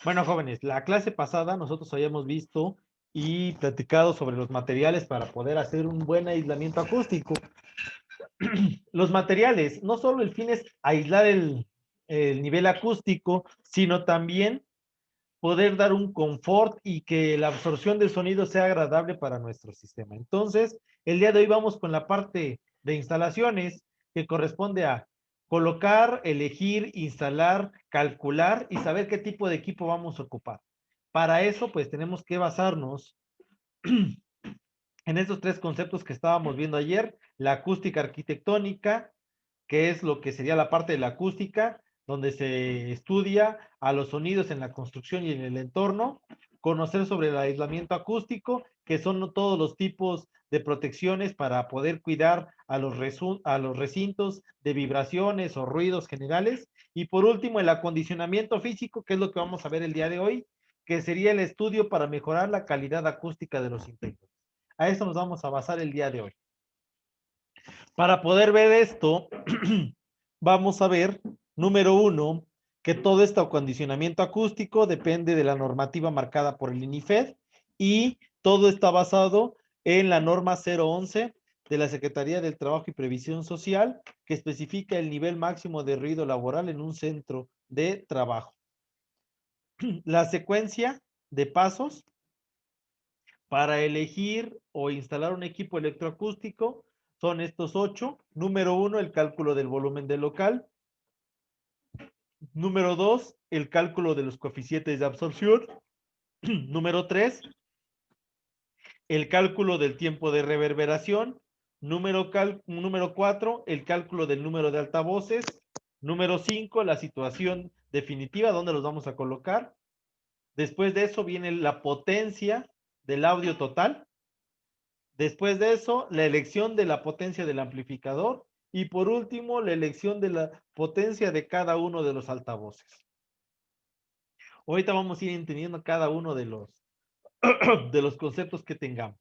Bueno, jóvenes, la clase pasada nosotros habíamos visto y platicado sobre los materiales para poder hacer un buen aislamiento acústico. Los materiales, no solo el fin es aislar el nivel acústico, sino también poder dar un confort y que la absorción del sonido sea agradable para nuestro sistema. Entonces, el día de hoy vamos con la parte de instalaciones que corresponde a colocar, elegir, instalar, calcular y saber qué tipo de equipo vamos a ocupar. Para eso, pues tenemos que basarnos en estos tres conceptos que estábamos viendo ayer, la acústica arquitectónica, que es lo que sería la parte de la acústica, donde se estudia a los sonidos en la construcción y en el entorno, conocer sobre el aislamiento acústico, que son todos los tipos de protecciones para poder cuidar a los recintos de vibraciones o ruidos generales, y por último el acondicionamiento físico, que es lo que vamos a ver el día de hoy, que sería el estudio para mejorar la calidad acústica de los interiores. A eso nos vamos a basar el día de hoy. Para poder ver esto, vamos a ver, número uno, que todo este acondicionamiento acústico depende de la normativa marcada por el INIFED y todo está basado en la norma 011 de la Secretaría del Trabajo y Previsión Social, que especifica el nivel máximo de ruido laboral en un centro de trabajo. La secuencia de pasos para elegir o instalar un equipo electroacústico son estos 8. Número 1, el cálculo del volumen del local. Número 2, el cálculo de los coeficientes de absorción. Número 3, el cálculo del tiempo de reverberación. Número 4, el cálculo del número de altavoces. Número 5, la situación definitiva, dónde los vamos a colocar. Después de eso viene la potencia del audio total. Después de eso, la elección de la potencia del amplificador. Y por último, la elección de la potencia de cada uno de los altavoces. Ahorita vamos a ir entendiendo cada uno de los conceptos que tengamos.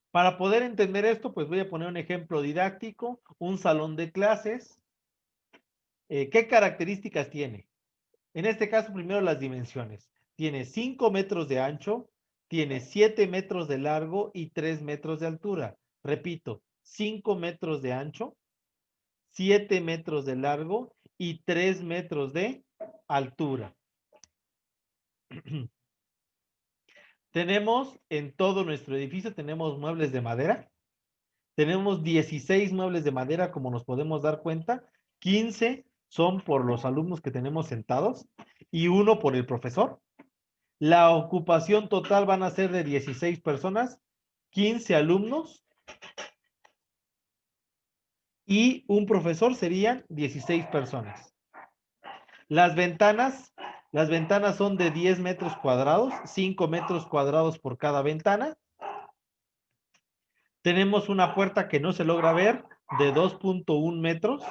Para poder entender esto, pues voy a poner un ejemplo didáctico, un salón de clases. ¿Qué características tiene? En este caso, primero las dimensiones. Tiene 5 metros de ancho, tiene 7 metros de largo y 3 metros de altura. Repito, 5 metros de ancho, 7 metros de largo y 3 metros de altura. Tenemos en todo nuestro edificio, tenemos muebles de madera. Tenemos 16 muebles de madera, como nos podemos dar cuenta. 15 son por los alumnos que tenemos sentados y uno por el profesor. La ocupación total van a ser de 16 personas, 15 alumnos y un profesor serían 16 personas. Las ventanas son de 10 metros cuadrados, 5 metros cuadrados por cada ventana. Tenemos una puerta que no se logra ver de 2.1 metros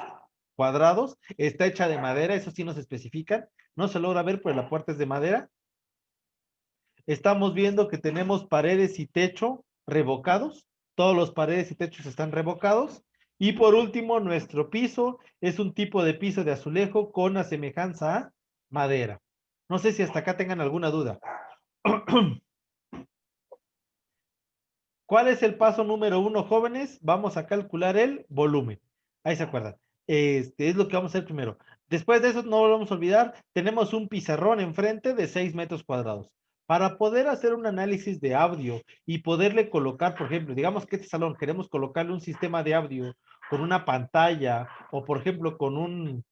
cuadrados. Está hecha de madera, eso sí nos especifican. No se logra ver, pero la puerta es de madera. Estamos viendo que tenemos paredes y techo revocados. Todos los paredes y techos están revocados. Y por último, nuestro piso es un tipo de piso de azulejo con asemejanza a madera. No sé si hasta acá tengan alguna duda. ¿Cuál es el paso número 1, jóvenes? Vamos a calcular el volumen. Ahí se acuerdan. Es lo que vamos a hacer primero. Después de eso, no lo vamos a olvidar, tenemos un pizarrón enfrente de 6 metros cuadrados. Para poder hacer un análisis de audio y poderle colocar, por ejemplo, digamos que este salón queremos colocarle un sistema de audio con una pantalla o, por ejemplo, con un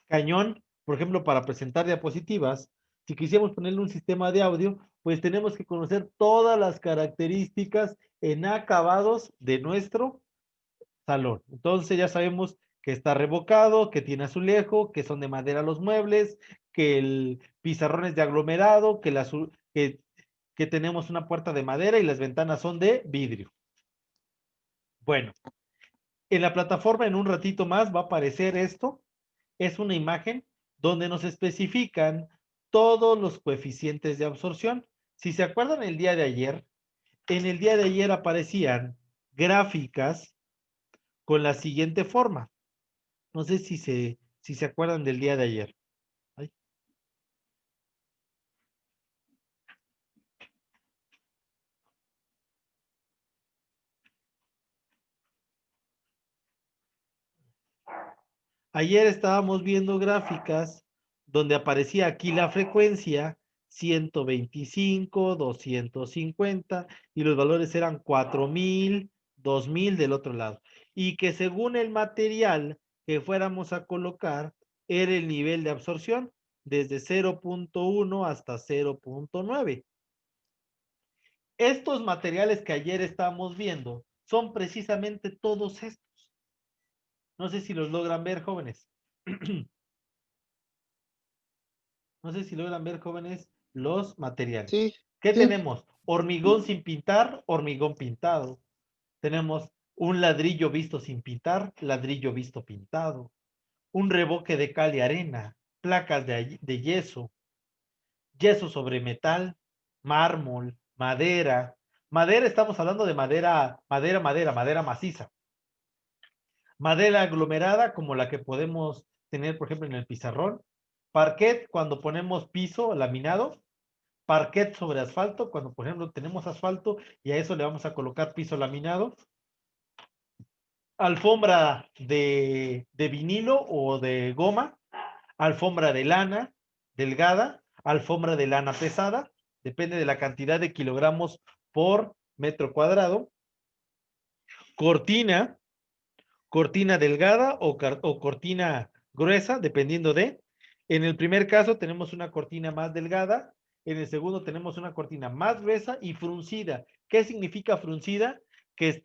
cañón, por ejemplo, para presentar diapositivas, si quisiéramos ponerle un sistema de audio, pues tenemos que conocer todas las características en acabados de nuestro salón. Entonces ya sabemos que está revocado, que tiene azulejo, que son de madera los muebles, que el pizarrón es de aglomerado, que tenemos una puerta de madera y las ventanas son de vidrio. Bueno, en la plataforma en un ratito más va a aparecer esto. Es una imagen donde nos especifican todos los coeficientes de absorción. Si se acuerdan el día de ayer, en el día de ayer aparecían gráficas con la siguiente forma. No sé si se acuerdan del día de ayer. Ay. Ayer estábamos viendo gráficas donde aparecía aquí la frecuencia 125, 250 y los valores eran 4000, 2000 del otro lado. Y que según el material que fuéramos a colocar, era el nivel de absorción desde 0.1 hasta 0.9. Estos materiales que ayer estábamos viendo son precisamente todos estos. No sé si los logran ver, jóvenes. No sé si logran ver, jóvenes, los materiales. Sí, ¿Qué sí. tenemos? Hormigón sin pintar, hormigón pintado. Tenemos un ladrillo visto sin pintar, ladrillo visto pintado. Un revoque de cal y arena, placas de yeso, yeso sobre metal, mármol, madera. Madera, estamos hablando de madera maciza. Madera aglomerada, como la que podemos tener, por ejemplo, en el pizarrón. Parquet, cuando ponemos piso laminado. Parquet sobre asfalto, cuando por ejemplo tenemos asfalto y a eso le vamos a colocar piso laminado. Alfombra de vinilo o de goma. Alfombra de lana delgada. Alfombra de lana pesada. Depende de la cantidad de kilogramos por metro cuadrado. Cortina. Cortina delgada o cortina gruesa, dependiendo de. En el primer caso tenemos una cortina más delgada, en el segundo tenemos una cortina más gruesa y fruncida. ¿Qué significa fruncida? Que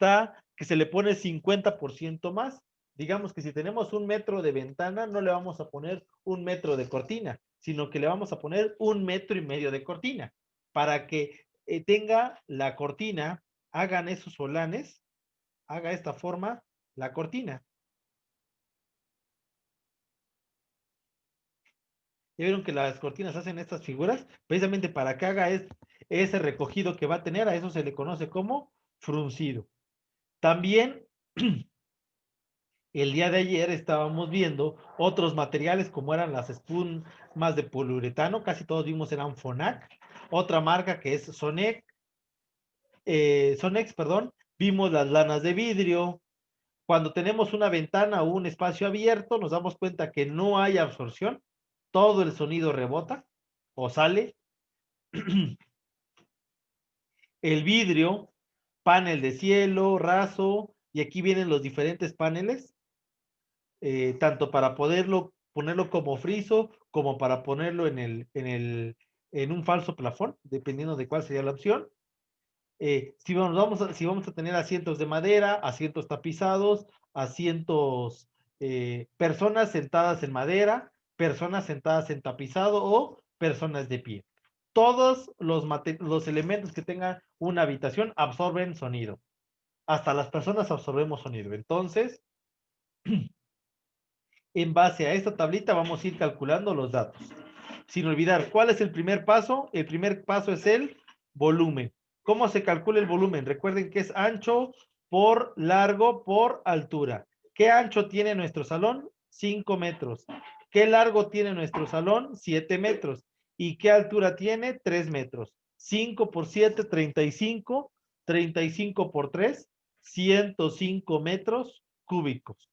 se le pone 50% más. Digamos que si tenemos 1 metro de ventana, no le vamos a poner 1 metro de cortina, sino que le vamos a poner 1,5 metros de cortina, para que tenga la cortina, hagan esos solanes, haga esta forma la cortina. Ya vieron que las cortinas hacen estas figuras precisamente para que haga ese recogido que va a tener, a eso se le conoce como fruncido. También el día de ayer estábamos viendo otros materiales como eran las espumas de poliuretano, casi todos vimos eran Fonac, otra marca que es Sonex, perdón, vimos las lanas de vidrio. Cuando tenemos una ventana o un espacio abierto, nos damos cuenta que no hay absorción, todo el sonido rebota o sale. El vidrio, panel de cielo, raso, y aquí vienen los diferentes paneles, tanto para ponerlo como friso, como para ponerlo en un falso plafón, dependiendo de cuál sería la opción. Si vamos a tener asientos de madera, asientos tapizados, asientos, personas sentadas en madera, personas sentadas en tapizado o personas de pie. Todos los elementos que tengan una habitación absorben sonido. Hasta las personas absorbemos sonido. Entonces, en base a esta tablita vamos a ir calculando los datos. Sin olvidar, ¿cuál es el primer paso? El primer paso es el volumen. ¿Cómo se calcula el volumen? Recuerden que es ancho por largo por altura. ¿Qué ancho tiene nuestro salón? 5 metros. ¿Qué largo tiene nuestro salón? 7 metros. ¿Y qué altura tiene? 3 metros. 5 por 7, 35. 35 por 3, 105 metros cúbicos.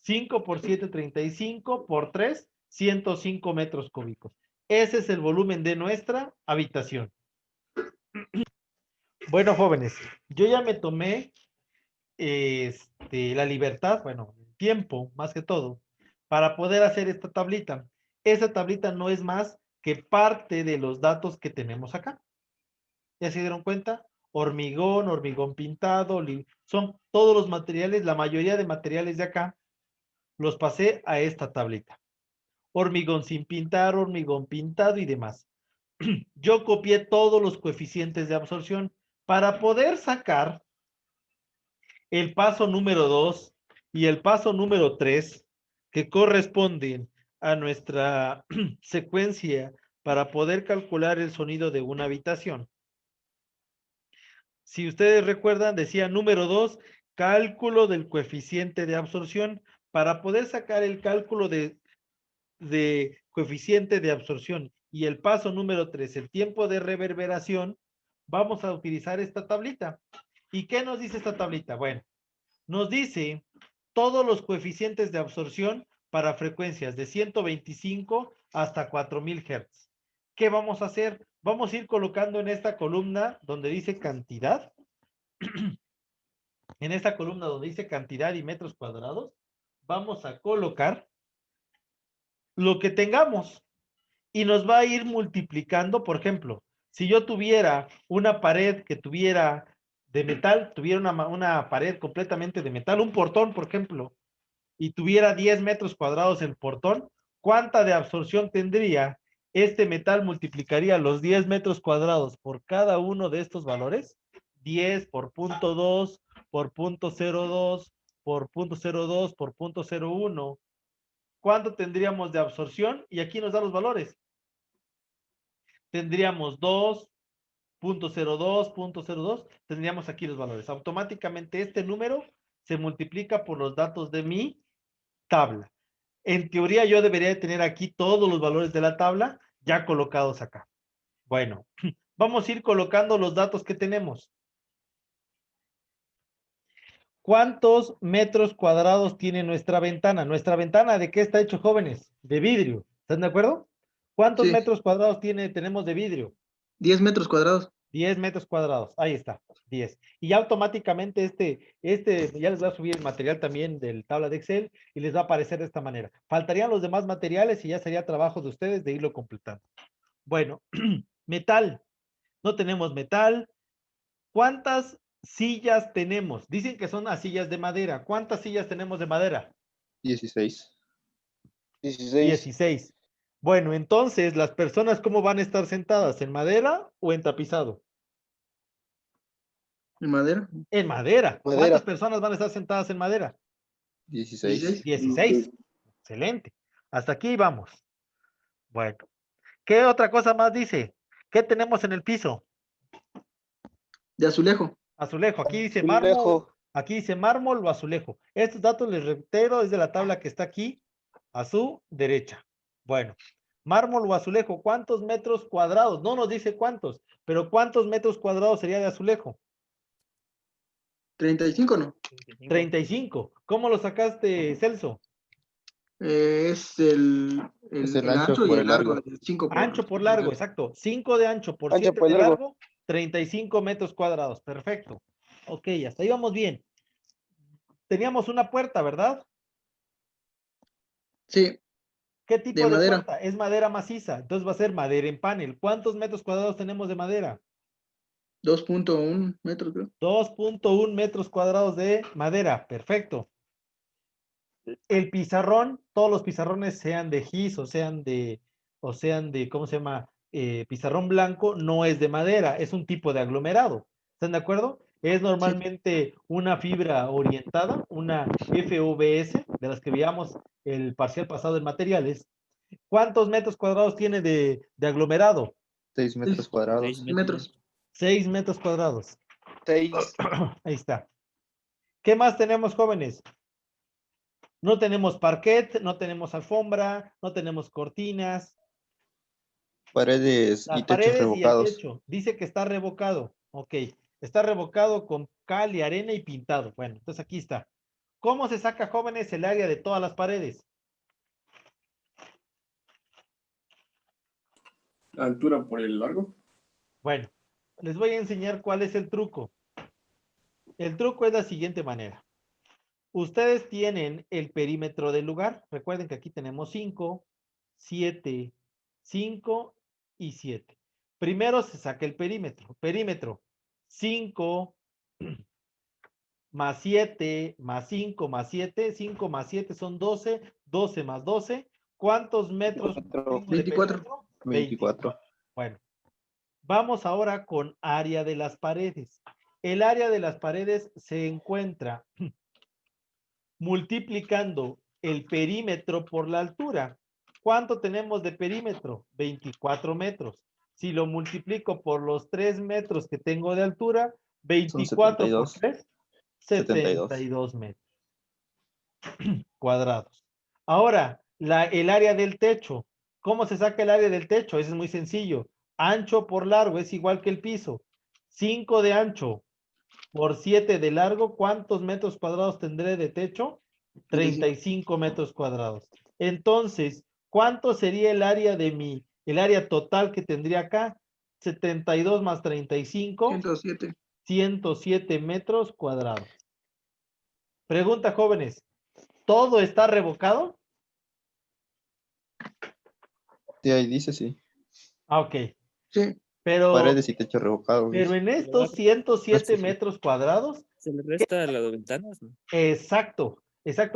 5 por 7, 35 por 3, 105 metros cúbicos. Ese es el volumen de nuestra habitación. Bueno, jóvenes, yo ya me tomé la libertad, bueno, tiempo más que todo, para poder hacer esta tablita. Esa tablita no es más que parte de los datos que tenemos acá. ¿Ya se dieron cuenta? Hormigón, hormigón pintado, son todos los materiales, la mayoría de materiales de acá, los pasé a esta tablita. Hormigón sin pintar, hormigón pintado y demás. Yo copié todos los coeficientes de absorción para poder sacar el paso número 2 y el paso número 3 que corresponden a nuestra secuencia para poder calcular el sonido de una habitación. Si ustedes recuerdan, decía número 2, cálculo del coeficiente de absorción. Para poder sacar el cálculo de coeficiente de absorción y el paso número 3, el tiempo de reverberación, vamos a utilizar esta tablita. ¿Y qué nos dice esta tablita? Bueno, nos dice todos los coeficientes de absorción para frecuencias de 125 hasta 4000 Hz. ¿Qué vamos a hacer? Vamos a ir colocando en esta columna donde dice cantidad, en esta columna donde dice cantidad y metros cuadrados, vamos a colocar lo que tengamos y nos va a ir multiplicando. Por ejemplo, si yo tuviera una pared que tuviera de metal, tuviera una pared completamente de metal, un portón, por ejemplo, y tuviera 10 metros cuadrados el portón, ¿cuánta de absorción tendría? Este metal multiplicaría los 10 metros cuadrados por cada uno de estos valores, 10 por punto 2, por punto 02, por punto 02, por punto 01. ¿Cuánto tendríamos de absorción? Y aquí nos da los valores. Tendríamos 2.02, punto 02, tendríamos aquí los valores. Automáticamente este número se multiplica por los datos de mi tabla. En teoría yo debería de tener aquí todos los valores de la tabla ya colocados acá. Bueno, vamos a ir colocando los datos que tenemos. ¿Cuántos metros cuadrados tiene nuestra ventana? ¿Nuestra ventana de qué está hecho, jóvenes? De vidrio. ¿Están de acuerdo? ¿Cuántos Sí, metros cuadrados tenemos de vidrio? 10 metros cuadrados. 10 metros cuadrados. Ahí está, 10. Y ya automáticamente ya les va a subir el material también del tabla de Excel y les va a aparecer de esta manera. Faltarían los demás materiales y ya sería trabajo de ustedes de irlo completando. Bueno, metal. No tenemos metal. ¿Cuántas sillas tenemos? Dicen que son las sillas de madera. ¿Cuántas sillas tenemos de madera? 16. 16. Bueno, entonces, ¿las personas cómo van a estar sentadas? ¿En madera o en tapizado? ¿En madera? En madera. Madera. ¿Cuántas personas van a estar sentadas en madera? 16. 16. Excelente. Hasta aquí vamos. Bueno, ¿qué otra cosa más dice? ¿Qué tenemos en el piso? De azulejo. Azulejo. Aquí dice Azulejo. mármol. Aquí dice mármol o azulejo. Estos datos les reitero es de la tabla que está aquí a su derecha. Bueno, mármol o azulejo, ¿cuántos metros cuadrados? No nos dice cuántos, pero ¿cuántos metros cuadrados sería de azulejo? 35, ¿no? 35. ¿Cómo lo sacaste, Celso? Es Es el el ancho ancho y por el el largo. largo. 5 Ancho por largo, exacto. 5 de ancho por Ancho 7 por de largo. largo, 35 metros cuadrados. Perfecto. Ok, hasta ahí vamos bien. Teníamos una puerta, ¿verdad? Sí, ¿Qué de tipo de madera. puerta? Es madera maciza, entonces va a ser madera en panel. ¿Cuántos metros cuadrados tenemos de madera? 2.1 metros, creo. 2.1 metros cuadrados de madera. Perfecto. El pizarrón, todos los pizarrones sean de gis o sean de, ¿cómo se llama? Pizarrón blanco, no es de madera, es un tipo de aglomerado. ¿Están de acuerdo? Es Sí, normalmente una fibra orientada, una FVS, de las que veíamos el parcial pasado en materiales. ¿Cuántos metros cuadrados tiene de aglomerado? 6 metros 6 cuadrados. metros. 6 metros cuadrados. 6. Ahí está. ¿Qué más tenemos, jóvenes? No tenemos parquet, no tenemos alfombra, no tenemos cortinas. Paredes y Las techos paredes y el revocados. techo. Dice que está revocado. Ok. Está revocado con cal y arena y pintado. Bueno, entonces aquí está. ¿Cómo se saca, jóvenes, el área de todas las paredes? La altura por el largo. Bueno, les voy a enseñar cuál es el truco. El truco es de la siguiente manera. Ustedes tienen el perímetro del lugar. Recuerden que aquí tenemos 5, 7, 5 y 7. Primero se saca el perímetro. Perímetro 5 más 7 más 5 más 7. 5 más 7 son 12. 12 más 12. ¿Cuántos metros tengo de 24. perímetro? 24. Bueno, vamos ahora con área de las paredes. El área de las paredes se encuentra multiplicando el perímetro por la altura. ¿Cuánto tenemos de perímetro? 24 metros. Si lo multiplico por los 3 metros que tengo de altura, 24 por 72. 3, 72. 72 metros cuadrados. Ahora, el área del techo. ¿Cómo se saca el área del techo? Eso es muy sencillo. Ancho por largo es igual que el piso. 5 de ancho por 7 de largo. ¿Cuántos metros cuadrados tendré de techo? 35 metros cuadrados. Entonces, ¿cuánto sería el área el área total que tendría acá? 72 más 35, 107. 107 metros cuadrados. Pregunta, jóvenes, ¿todo está revocado? Sí, ahí dice sí. Ah, ok. Sí. Pero Paredes y techo revocado. dice. en estos 107 Ah, sí, sí. metros cuadrados, Se le resta las ventanas, ¿no? exacto,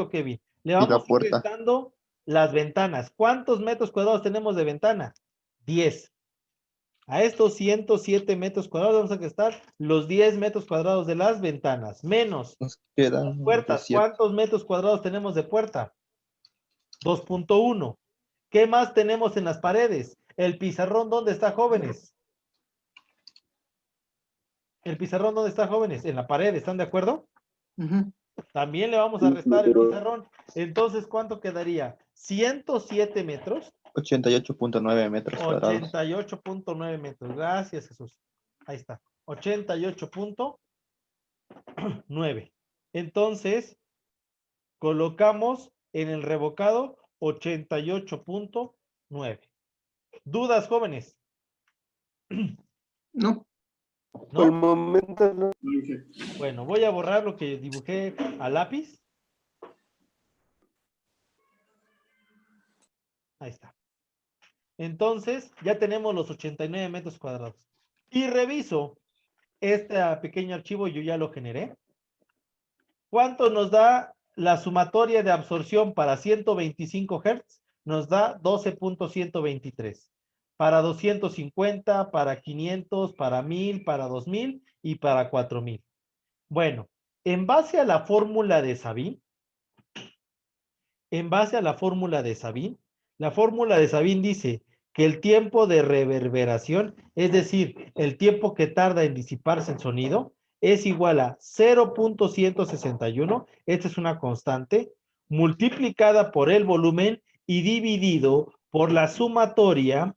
Kevin. Le Y la vamos a ir puerta. restando las ventanas. ¿Cuántos metros cuadrados tenemos de ventana? 10. A estos 107 metros cuadrados vamos a restar los 10 metros cuadrados de las ventanas, menos Nos las quedan puertas. 17. ¿Cuántos metros cuadrados tenemos de puerta? 2.1. ¿Qué más tenemos en las paredes? El pizarrón, ¿dónde está, jóvenes? El pizarrón, ¿dónde está, jóvenes? En la pared, ¿están de acuerdo? Ujú. También le vamos a restar el pizarrón. Entonces, ¿cuánto quedaría? 107 metros. 88.9 metros cuadrados. 88.9 metros. Gracias, Jesús. Ahí está. 88.9. Entonces, colocamos en el revocado 88.9. ¿Dudas, jóvenes? No. Por el ¿No? momento no. No dije. Bueno, voy a borrar lo que dibujé a lápiz. Ahí está. Entonces, ya tenemos los 89 metros cuadrados. Y reviso este pequeño archivo, yo ya lo generé. ¿Cuánto nos da la sumatoria de absorción para 125 Hz? Nos da 12.123. Para 250, para 500, para 1000, para 2000 y para 4000. Bueno, en base a la fórmula de Sabin, la fórmula de Sabin dice que el tiempo de reverberación, es decir, el tiempo que tarda en disiparse el sonido, es igual a 0.161, esta es una constante, multiplicada por el volumen y dividido por la sumatoria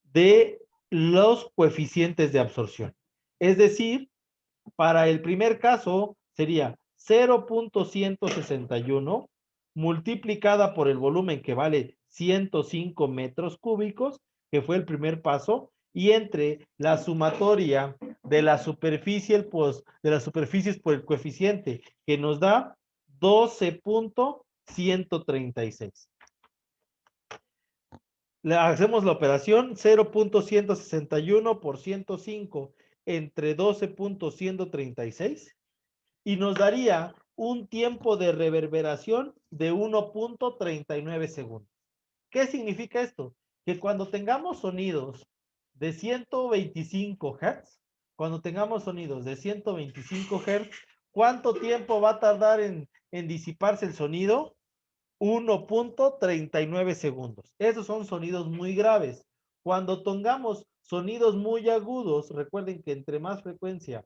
de los coeficientes de absorción. Es decir, para el primer caso sería 0.161 multiplicada por el volumen que vale 105 metros cúbicos, que fue el primer paso, y entre la sumatoria de la superficie, de las superficies por el coeficiente, que nos da 12.136. Hacemos la operación 0.161 por 105 entre 12.136 y nos daría un tiempo de reverberación de 1.39 segundos. ¿Qué significa esto? Que cuando tengamos sonidos de 125 Hz, ¿cuánto tiempo va a tardar en disiparse el sonido? 1.39 segundos. Esos son sonidos muy graves. Cuando tengamos sonidos muy agudos, recuerden que entre más frecuencia,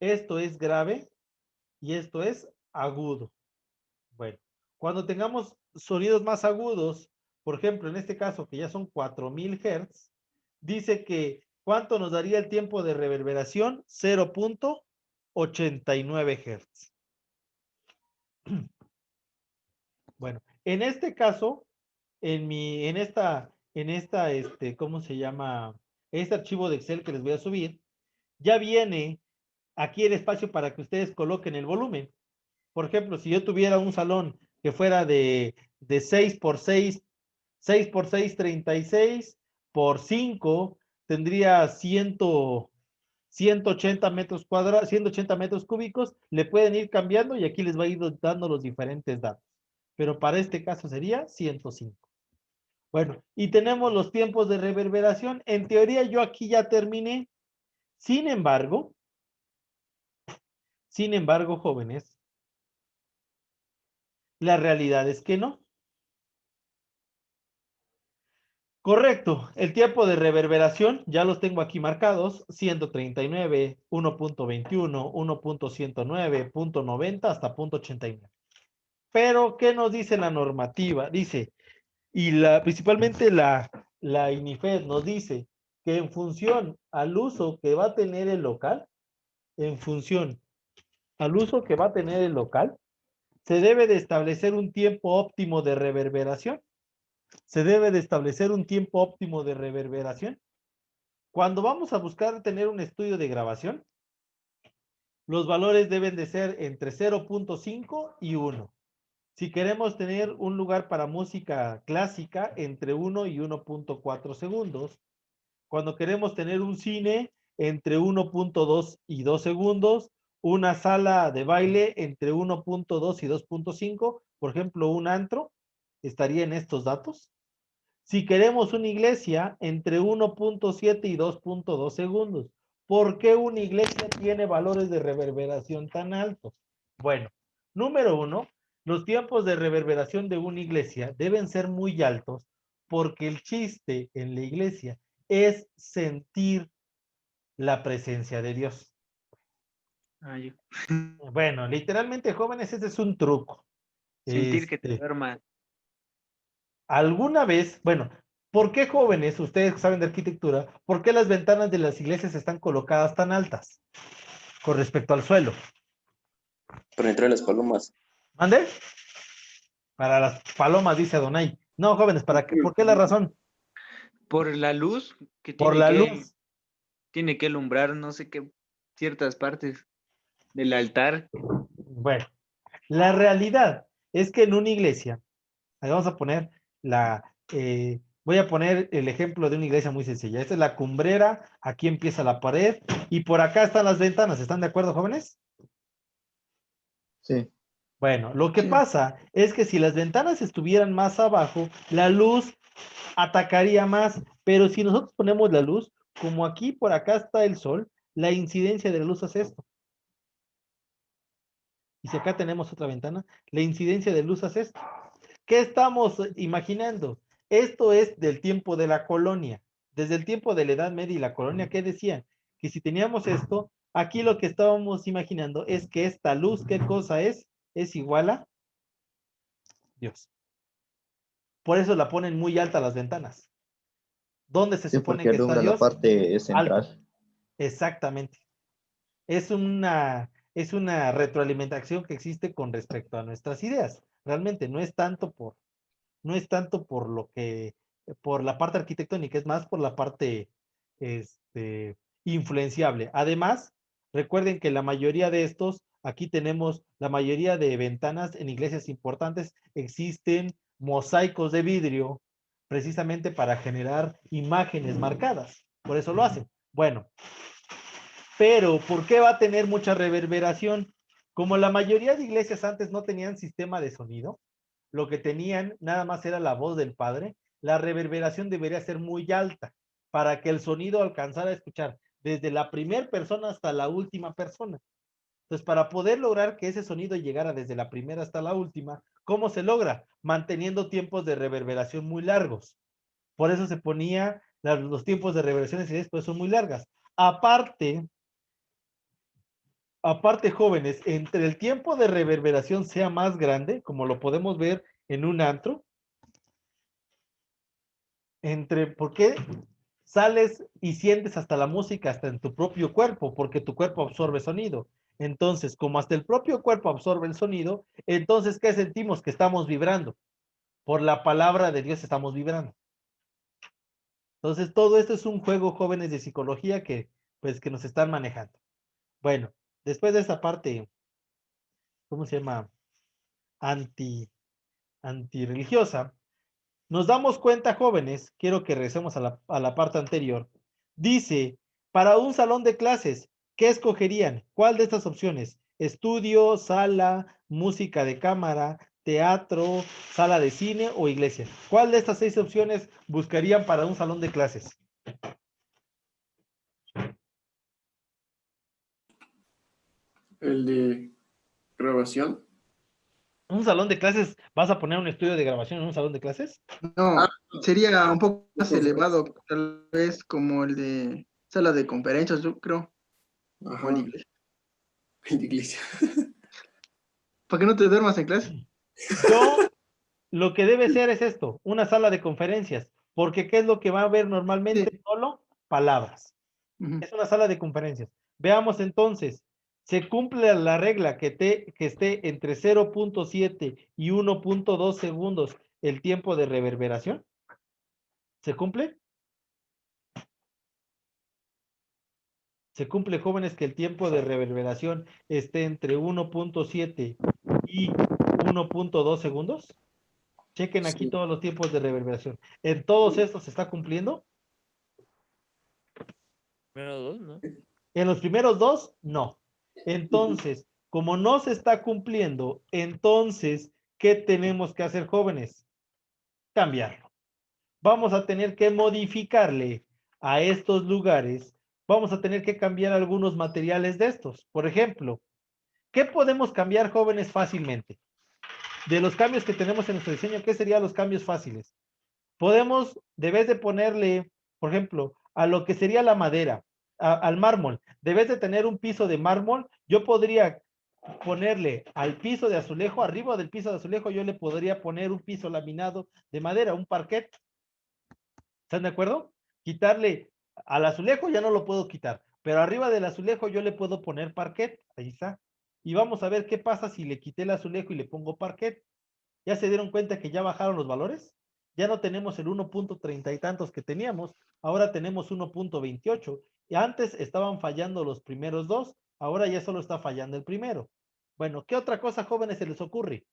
esto es grave y esto es agudo. Bueno, cuando tengamos sonidos más agudos, por ejemplo, en este caso que ya son 4000 Hz, dice que ¿cuánto nos daría el tiempo de reverberación? 0.89 Hz. Bueno, en este caso, ¿cómo se llama? Este archivo de Excel que les voy a subir, ya viene aquí el espacio para que ustedes coloquen el volumen. Por ejemplo, si yo tuviera un salón que fuera de 6 por 6, 6 por 6, 36, por 5, tendría 180 metros cuadrados, 180 metros cúbicos, le pueden ir cambiando y aquí les va a ir dando los diferentes datos. Pero para este caso sería 105. Bueno, y tenemos los tiempos de reverberación. En teoría yo aquí ya terminé. Sin embargo, jóvenes, la realidad es que no. Correcto. El tiempo de reverberación, ya los tengo aquí marcados, 139, 1.21, 1.109, punto 90 hasta punto 89. Pero, ¿qué nos dice la normativa? Dice, principalmente la INIFED nos dice que en función al uso que va a tener el local, en función al uso que va a tener el local, se debe de establecer un tiempo óptimo de reverberación. Se debe de establecer un tiempo óptimo de reverberación. Cuando vamos a buscar tener un estudio de grabación, los valores deben de ser entre 0.5 y 1. Si queremos tener un lugar para música clásica, entre 1 y 1.4 segundos. Cuando queremos tener un cine, entre 1.2 y 2 segundos. Una sala de baile, entre 1.2 y 2.5. Por ejemplo, un antro estaría en estos datos. Si queremos una iglesia, entre 1.7 y 2.2 segundos. ¿Por qué una iglesia tiene valores de reverberación tan altos? Bueno, número uno, los tiempos de reverberación de una iglesia deben ser muy altos porque el chiste en la iglesia es sentir la presencia de Dios. Bueno, literalmente, jóvenes, ese es un truco. Sentir que te duermas. Alguna vez, bueno, ¿por qué jóvenes, ustedes saben de arquitectura, por qué las ventanas de las iglesias están colocadas tan altas con respecto al suelo? Para entrar las palomas. ¿Mande? Para las palomas, dice Adonai. No, jóvenes, ¿para qué? ¿Por qué la razón? Por la luz que Por la luz. tiene que alumbrar, no sé qué, ciertas partes del altar. Bueno, la realidad es que en una iglesia, ahí vamos a poner voy a poner el ejemplo de una iglesia muy sencilla. Esta es la cumbrera, aquí empieza la pared y por acá están las ventanas. ¿Están de acuerdo, jóvenes? Sí. Bueno, lo que Sí. pasa es que si las ventanas estuvieran más abajo, la luz atacaría más, pero si nosotros ponemos la luz, como aquí por acá está el sol, la incidencia de la luz hace esto. Y si acá tenemos otra ventana, la incidencia de luz hace esto. ¿Qué estamos imaginando? Esto es del tiempo de la colonia. Desde el tiempo de la Edad Media y la colonia, ¿qué decían? Que si teníamos esto, aquí lo que estábamos imaginando es que esta luz, ¿qué cosa es? Es igual a Dios. Por eso la ponen muy alta las ventanas. ¿Dónde se Sí, supone porque que está alumbra la Dios? parte Alto. central. Exactamente. Es una retroalimentación que existe con respecto a nuestras ideas. Realmente no es tanto por la parte arquitectónica, es más por la parte influenciable. Además, recuerden que la mayoría de estos, aquí tenemos la mayoría de ventanas en iglesias importantes, existen mosaicos de vidrio precisamente para generar imágenes marcadas. Por eso lo hacen. Bueno, pero ¿por qué va a tener mucha reverberación? Como la mayoría de iglesias antes no tenían sistema de sonido, lo que tenían nada más era la voz del Padre, la reverberación debería ser muy alta para que el sonido alcanzara a escuchar desde la primera persona hasta la última persona. Entonces, para poder lograr que ese sonido llegara desde la primera hasta la última, ¿cómo se logra? Manteniendo tiempos de reverberación muy largos. Por eso se ponía los tiempos de reverberación y después son muy largas. Aparte, jóvenes, entre el tiempo de reverberación sea más grande, como lo podemos ver en un antro, ¿por qué sales y sientes hasta la música, hasta en tu propio cuerpo? Porque tu cuerpo absorbe sonido. Entonces, como hasta el propio cuerpo absorbe el sonido, entonces, ¿qué sentimos? Que estamos vibrando. Por la palabra de Dios estamos vibrando. Entonces, todo esto es un juego, jóvenes, de psicología que nos están manejando. Bueno, después de esta parte, ¿cómo se llama? Antirreligiosa, nos damos cuenta, jóvenes, quiero que regresemos a la parte anterior. Dice, para un salón de clases, ¿qué escogerían? ¿Cuál de estas opciones? Estudio, sala, música de cámara, teatro, sala de cine o iglesia. ¿Cuál de estas 6 opciones buscarían para un salón de clases? El de grabación. ¿Un salón de clases? ¿Vas a poner un estudio de grabación en un salón de clases? No, sería un poco más elevado, tal vez como el de sala de conferencias, yo creo, o Ajá. el de iglesia. En la iglesia. ¿Para que no te duermas en clase? Lo que debe ser es esto, una sala de conferencias, porque ¿qué es lo que va a haber normalmente? Sí. Solo palabras. Ujú. Es una sala de conferencias. Veamos entonces, ¿se cumple la regla que esté entre 0.7 y 1.2 segundos el tiempo de reverberación? ¿Se cumple? Se cumple, jóvenes, que el tiempo de reverberación esté entre 1.7 y 1.2 segundos. Chequen aquí Sí. todos los tiempos de reverberación. ¿En todos estos se está cumpliendo? Primero dos, ¿no? En los primeros dos, no. Entonces, como no se está cumpliendo, entonces, ¿qué tenemos que hacer, jóvenes? Cambiarlo. Vamos a tener que modificarle a estos lugares, vamos a tener que cambiar algunos materiales de estos. Por ejemplo, ¿qué podemos cambiar, jóvenes, fácilmente? De los cambios que tenemos en nuestro diseño, ¿qué serían los cambios fáciles? Podemos, debes de ponerle, por ejemplo, a lo que sería la madera, al mármol, debes de tener un piso de mármol, yo podría ponerle al piso de azulejo, arriba del piso de azulejo, yo le podría poner un piso laminado de madera, un parquet. ¿Están de acuerdo? Quitarle al azulejo ya no lo puedo quitar, pero arriba del azulejo yo le puedo poner parquet, ahí está. Y vamos a ver qué pasa si le quité el azulejo y le pongo parquet. ¿Ya se dieron cuenta que ya bajaron los valores? Ya no tenemos el 1.30 y tantos que teníamos, ahora tenemos 1.28. Y antes estaban fallando los primeros dos, ahora ya solo está fallando el primero. Bueno, ¿qué otra cosa, jóvenes, se les ocurre?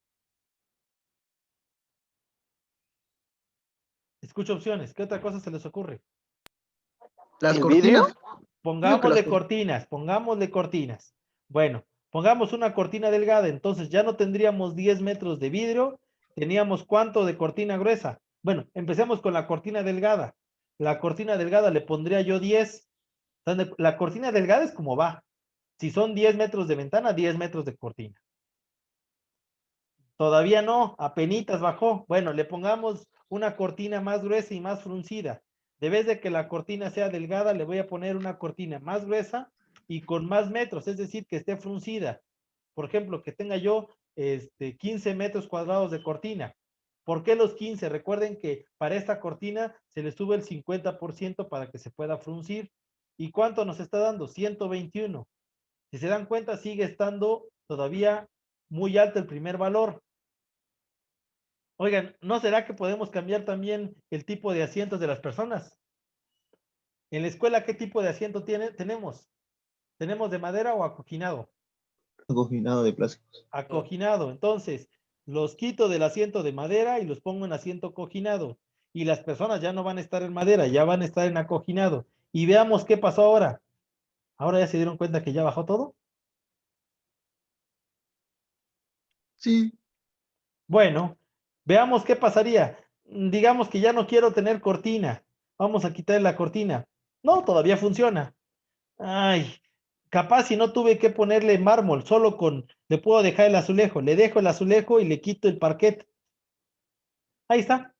Escucha opciones, ¿qué otra cosa se les ocurre? Las ¿El cortinas. vidrio? Digo que las Pongámosle cortinas. Bueno, pongamos una cortina delgada, entonces ya no tendríamos 10 metros de vidrio, teníamos ¿cuánto de cortina gruesa? Bueno, empecemos con la cortina delgada. La cortina delgada le pondría yo 10. La cortina delgada es como va. Si son 10 metros de ventana, 10 metros de cortina. Todavía no, apenitas bajó. Bueno, le pongamos una cortina más gruesa y más fruncida. De vez de que la cortina sea delgada, le voy a poner una cortina más gruesa y con más metros, es decir, que esté fruncida. Por ejemplo, que tenga yo 15 metros cuadrados de cortina. ¿Por qué los 15? Recuerden que para esta cortina se le sube el 50% para que se pueda fruncir. ¿Y cuánto nos está dando? 121. Si se dan cuenta, sigue estando todavía muy alto el primer valor. Oigan, ¿no será que podemos cambiar también el tipo de asientos de las personas? En la escuela, ¿qué tipo de asiento tenemos? ¿Tenemos de madera o acoginado? Acoginado de plásticos. Acoginado. Entonces, los quito del asiento de madera y los pongo en asiento acoginado. Y las personas ya no van a estar en madera, ya van a estar en acoginado. Y veamos qué pasó ahora. ¿Ahora ya se dieron cuenta que ya bajó todo? Sí. Bueno, veamos qué pasaría. Digamos que ya no quiero tener cortina. Vamos a quitar la cortina. No, todavía funciona. Ay, capaz si no tuve que ponerle mármol, le puedo dejar el azulejo. Le dejo el azulejo y le quito el parquet. Ahí está.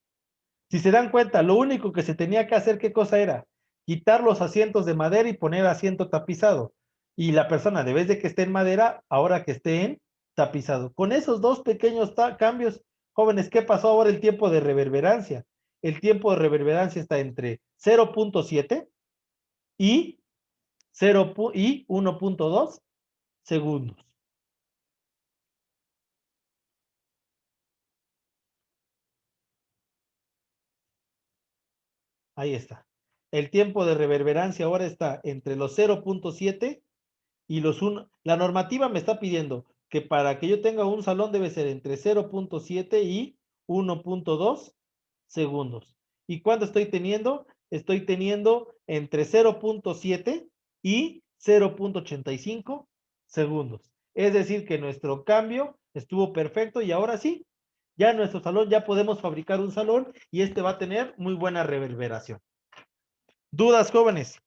Si se dan cuenta, lo único que se tenía que hacer, ¿qué cosa era? Quitar los asientos de madera y poner asiento tapizado. Y la persona, de vez de que esté en madera, ahora que esté en tapizado. Con esos dos pequeños cambios, jóvenes, ¿qué pasó ahora el tiempo de reverberancia? El tiempo de reverberancia está entre 0.7 y 1.2 segundos. Ahí está. El tiempo de reverberancia ahora está entre los 0.7 y los 1. La normativa me está pidiendo que para que yo tenga un salón debe ser entre 0.7 y 1.2 segundos. ¿Y cuánto estoy teniendo? Estoy teniendo entre 0.7 y 0.85 segundos. Es decir, que nuestro cambio estuvo perfecto y ahora sí, ya en nuestro salón ya podemos fabricar un salón y este va a tener muy buena reverberación. ¿Dudas, jóvenes?